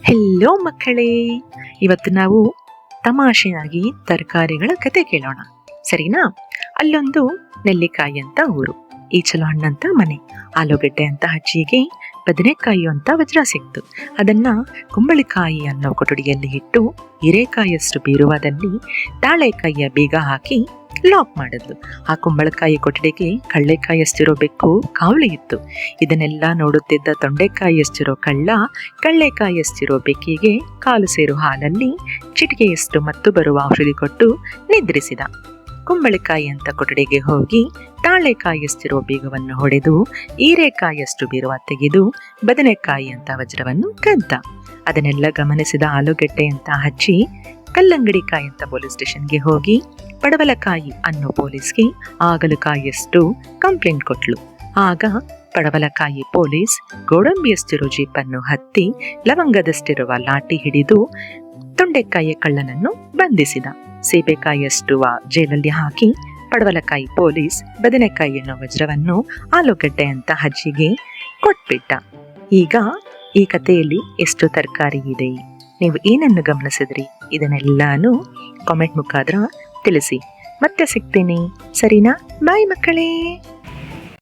Hello ಮಕ್ಕಳೇ, ಇವತ್ತು ನಾವು ತಮಾಷೆಯಾಗಿ ತರಕಾರಿಗಳ ಕತೆ ಕೇಳೋಣ, ಸರಿನಾ? ಅಲ್ಲೊಂದು ನೆಲ್ಲಿಕಾಯಿ ಅಂತ ಊರು, ಈಚಲು ಹಣ್ಣಂತ ಮನೆ, ಆಲೂಗಡ್ಡೆ ಅಂತ ಅಜ್ಜಿಗೆ ಬದನೆಕಾಯಿ ಅಂತ ವಜ್ರ ಸಿಕ್ತು. ಅದನ್ನ ಕುಂಬಳಿಕಾಯಿ ಅನ್ನೋ ಕೊಠಡಿಯಲ್ಲಿ ಇಟ್ಟು ಹಿರೇಕಾಯಿಯಷ್ಟು ಬೀರುವಾದಲ್ಲಿ ತಾಳೆಕಾಯಿಯ ಬೀಗ ಹಾಕಿ ಲಾಕ್ ಮಾಡಿದ್ಲು. ಆ ಕುಂಬಳಕಾಯಿ ಕೊಠಡಿಗೆ ಕಳ್ಳೆಕಾಯಿಯಷ್ಟಿರೋ ಬೆಕ್ಕು ಕಾವಲಿ ಇತ್ತು. ಇದನ್ನೆಲ್ಲ ನೋಡುತ್ತಿದ್ದ ತೊಂಡೆಕಾಯಿಯಷ್ಟಿರೋ ಕಳ್ಳೆಕಾಯಿಯಷ್ಟಿರೋ ಬೆಕ್ಕಿಗೆ ಕಾಲು ಸೇರು ಹಾಲಲ್ಲಿ ಚಿಟಿಕೆಯಷ್ಟು ಮತ್ತು ಬರುವ ಔಷಧಿ ಕೊಟ್ಟು ನಿದ್ರಿಸಿದ. ಕುಂಬಳಕಾಯಿ ಅಂತ ಕೊಠಡಿಗೆ ಹೋಗಿ ತಾಳೆಕಾಯಿಯಷ್ಟಿರೋ ಬೀಗವನ್ನು ಹೊಡೆದು ಹೀರೆಕಾಯಿಯಷ್ಟು ಬೀರುವ ತೆಗೆದು ಬದನೆಕಾಯಿ ಅಂತ ವಜ್ರವನ್ನು ಕದ್ದ. ಅದನ್ನೆಲ್ಲ ಗಮನಿಸಿದ ಆಲೂಗೆಡ್ಡೆ ಅಂತ ಹಚ್ಚಿ ಕಲ್ಲಂಗಡಿಕಾಯಿ ಅಂತ ಪೊಲೀಸ್ ಸ್ಟೇಷನ್ಗೆ ಹೋಗಿ ಪಡವಲಕಾಯಿ ಅನ್ನೋ ಪೊಲೀಸ್ಗೆ ಆಗಲಕಾಯಿಯಷ್ಟು ಕಂಪ್ಲೇಂಟ್ ಕೊಟ್ಲು. ಆಗ ಪಡವಲಕಾಯಿ ಪೊಲೀಸ್ ಗೋಡಂಬಿಯಷ್ಟಿರೋ ಜೀಪನ್ನು ಹತ್ತಿ ಲವಂಗದಷ್ಟಿರುವ ಲಾಠಿ ಹಿಡಿದು ತೊಂಡೆಕಾಯಿಯ ಕಳ್ಳನನ್ನು ಬಂಧಿಸಿದ. ಸೀಬೆಕಾಯಿಯಷ್ಟು ಜೈಲಲ್ಲಿ ಹಾಕಿ ಪಡವಲಕಾಯಿ ಪೊಲೀಸ್ ಬದನೆಕಾಯಿ ಅನ್ನೋ ವಜ್ರವನ್ನು ಆಲೂಗಡ್ಡೆ ಅಂತ ಅಜ್ಜಿಗೆ ಕೊಟ್ಬಿಟ್ಟ. ಈಗ ಈ ಕಥೆಯಲ್ಲಿ ಎಷ್ಟು ತರಕಾರಿ ಇದೆ, ನೀವು ಏನನ್ನು ಗಮನಿಸಿದ್ರಿ? ಇದನ್ನೆಲ್ಲಾನು ಕಾಮೆಂಟ್ ಮುಖಾಂತರ ತಿಳಿಸಿ. ಮತ್ತೆ ಸಿಗ್ತೀನಿ, ಸರಿನಾ? ಬಾಯ್ ಮಕ್ಕಳೇ.